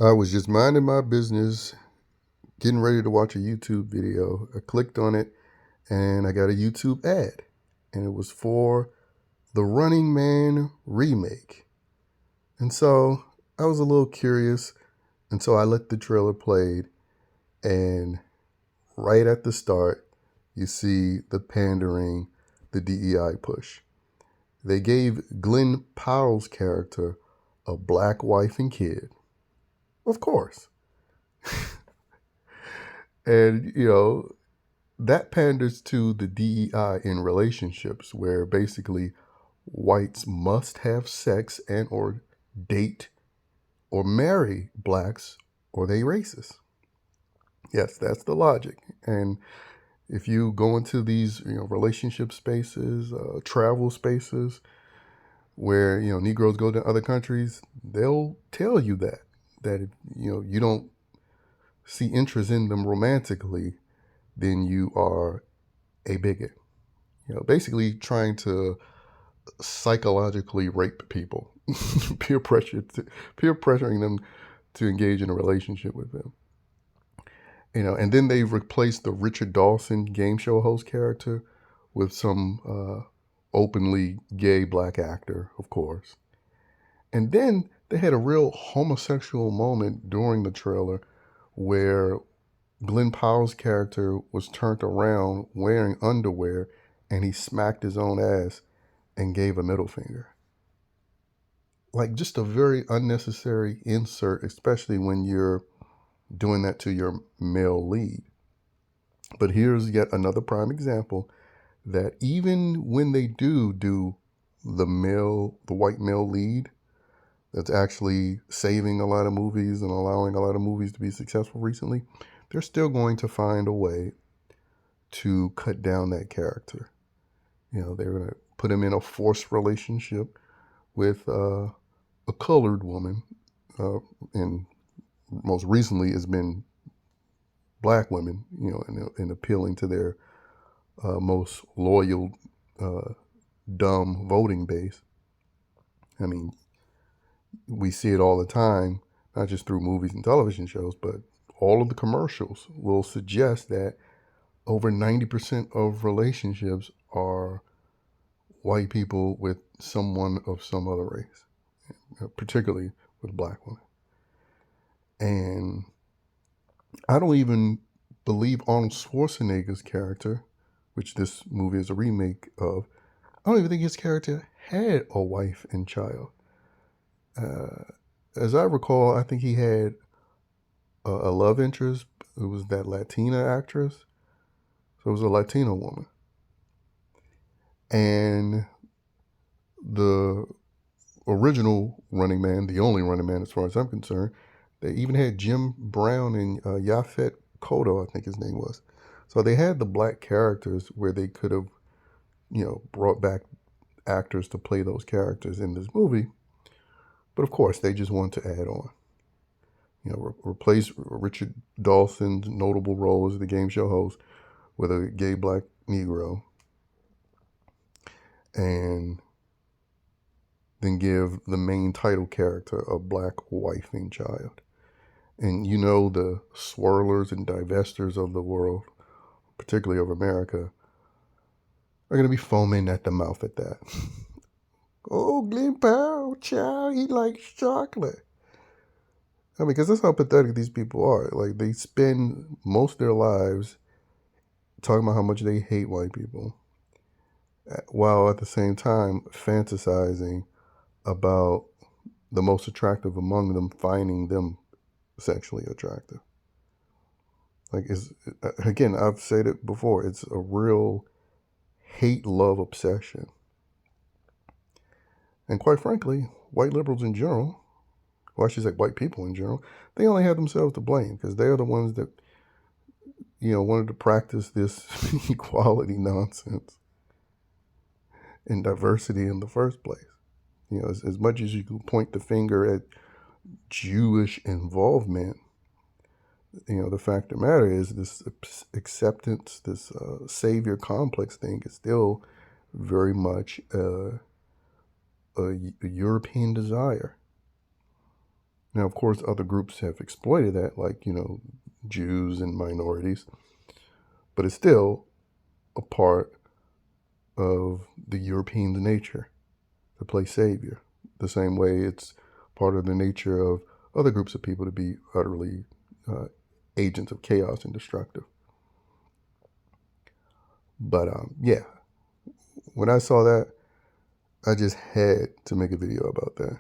I was just minding my business, getting ready to watch a YouTube video. I clicked on it and I got a YouTube ad. And it was for the Running Man Remake. And so I was a little curious. And so I let the trailer play. And right at the start, you see the pandering, the DEI push. They gave Glen Powell's character a black wife and kid. Of course. And, that panders to the DEI in relationships where basically whites must have sex and or date or marry blacks or they racist. Yes, that's the logic. And if you go into these, relationship spaces, travel spaces where, Negroes go to other countries, they'll tell you that if, you don't see interest in them romantically, then you are a bigot. Basically trying to psychologically rape people, peer pressuring them to engage in a relationship with them. And then they replaced the Richard Dawson game show host character with some openly gay black actor, of course. And then they had a real homosexual moment during the trailer where Glen Powell's character was turned around wearing underwear and he smacked his own ass and gave a middle finger. Like just a very unnecessary insert, especially when you're doing that to your male lead. But here's yet another prime example that even when they do the white male lead, that's actually saving a lot of movies and allowing a lot of movies to be successful recently, they're still going to find a way to cut down that character. They're going to put him in a forced relationship with a colored woman, and most recently has been black women, in appealing to their most loyal, dumb voting base. I mean, we see it all the time, not just through movies and television shows, but all of the commercials will suggest that over 90% of relationships are white people with someone of some other race, particularly with black women. And I don't even believe Arnold Schwarzenegger's character, which this movie is a remake of, I don't even think his character had a wife and child. As I recall, I think he had a love interest. It was that Latina actress. So it was a Latino woman. And the original Running Man, the only Running Man as far as I'm concerned, they even had Jim Brown and Yaphet Kotto, I think his name was. So they had the black characters where they could have, brought back actors to play those characters in this movie. But of course, they just wanted to add on. Replace Richard Dawson's notable role as the game show host with a gay black Negro. And then give the main title character a black wife and child. And the swirlers and divestors of the world, particularly of America, are going to be foaming at the mouth at that. Oh, Glen Powell, child, he likes chocolate. I mean, because that's how pathetic these people are. Like, they spend most of their lives talking about how much they hate white people, while at the same time fantasizing about the most attractive among them finding them sexually attractive. Like, again, I've said it before, it's a real hate-love obsession. And quite frankly, white liberals in general, well, I should say white people in general, they only have themselves to blame because they're the ones that, wanted to practice this equality nonsense and diversity in the first place. As much as you can point the finger at Jewish involvement, the fact of the matter is this acceptance, this savior complex thing is still very much a European desire. Now, of course, other groups have exploited that, like, Jews and minorities, but it's still a part of the European's nature to play savior, the same way it's part of the nature of other groups of people to be utterly agents of chaos and destructive. But yeah, when I saw that, I just had to make a video about that.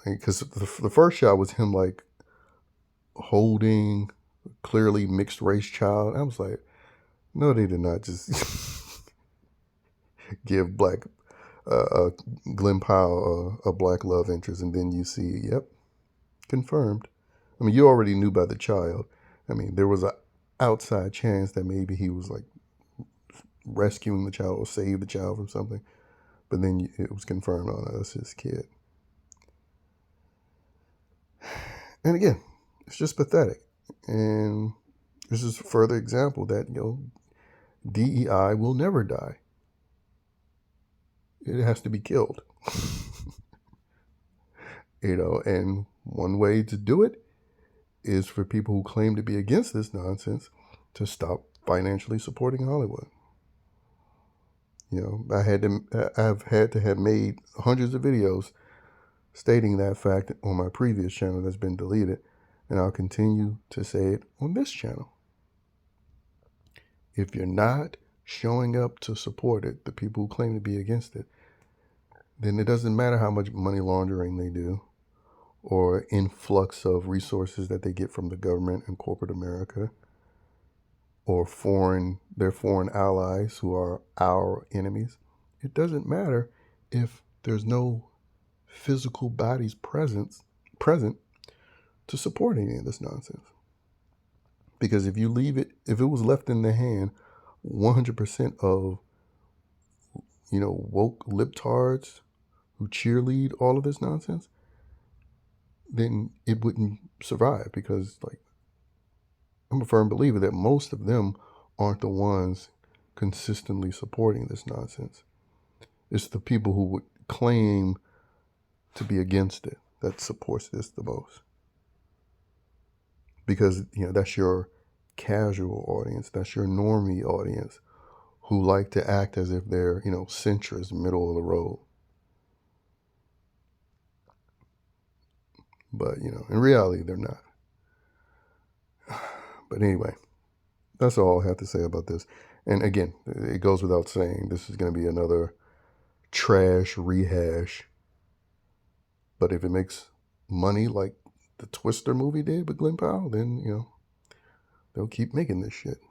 Because the first shot was him like holding a clearly mixed race child. I was like, no, they did not just give Glen Powell a black love interest, and then you see, yep, confirmed. I mean, you already knew by the child. I mean, there was an outside chance that maybe he was like rescuing the child or save the child from something, but then it was confirmed, oh, no, that's his kid. And again, it's just pathetic. And this is a further example that, DEI will never die. It has to be killed. And one way to do it is for people who claim to be against this nonsense to stop financially supporting Hollywood. I've had to have made hundreds of videos stating that fact on my previous channel that's been deleted, and I'll continue to say it on this channel. If you're not showing up to support it, the people who claim to be against it, then it doesn't matter how much money laundering they do or influx of resources that they get from the government and corporate America or their foreign allies who are our enemies. It doesn't matter if there's no physical bodies present to support any of this nonsense. Because if it was left in the hand 100% of, woke libtards who cheerlead all of this nonsense, then it wouldn't survive, because I'm a firm believer that most of them aren't the ones consistently supporting this nonsense. It's the people who would claim to be against it that supports this the most. Because, that's your casual audience, that's your normie audience who like to act as if they're, centrist, middle of the road. But, in reality, they're not. But anyway, that's all I have to say about this. And again, it goes without saying, this is going to be another trash rehash. But if it makes money like the Twister movie did with Glen Powell, then, they'll keep making this shit.